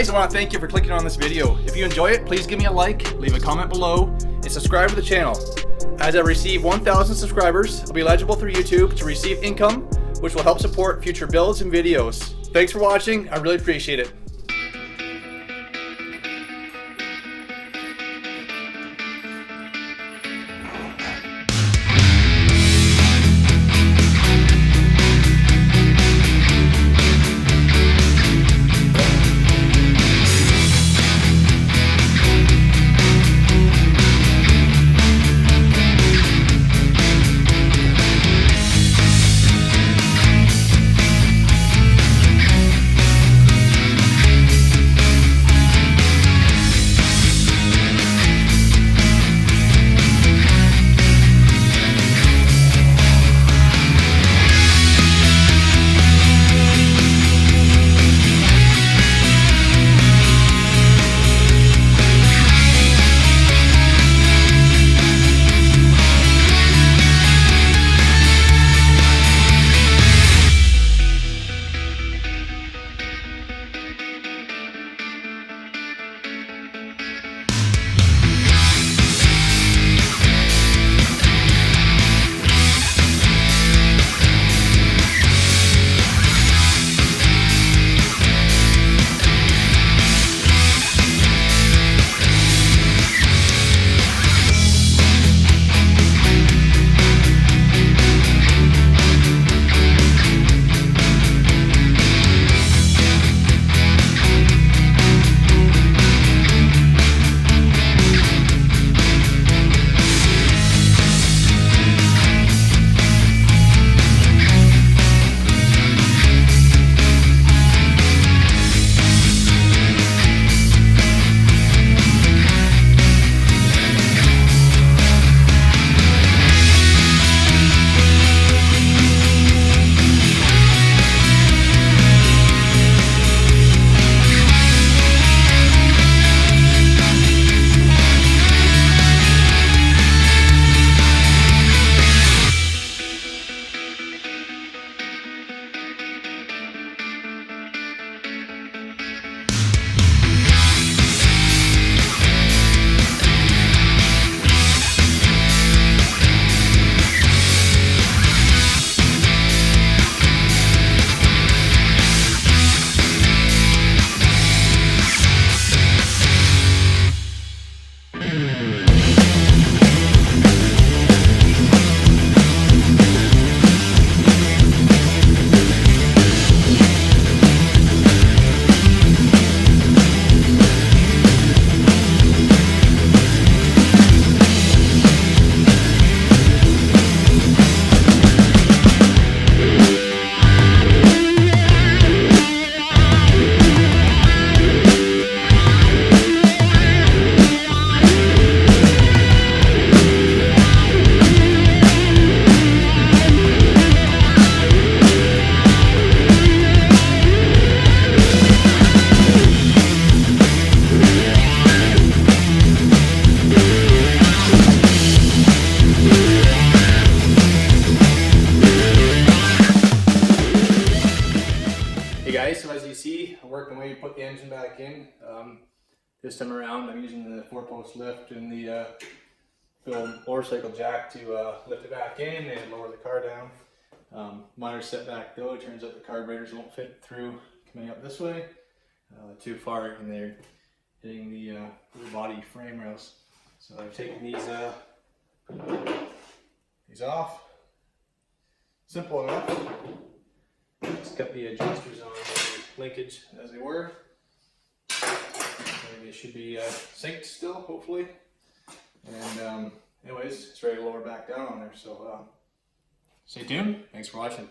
guys, I want to thank you for clicking on this video. If you enjoy it, please give me a like, leave a comment below, and subscribe to the channel. As I receive 1,000 subscribers, I'll be eligible through YouTube to receive income, which will help support future builds and videos. Thanks for watching. I really appreciate it. So as you see, I'm working my way to put the engine back in. This time around I'm using the 4-post lift and the motorcycle jack to lift it back in and lower the car down. Minor setback though, it turns out the carburetors won't fit through coming up this way. Too far and they're hitting the body frame rails. So I've taken these off. Simple enough. Just cut the adjusters on the linkage as they were. They should be synced still, hopefully. And anyways, it's ready to lower back down on there. So stay tuned. Thanks for watching.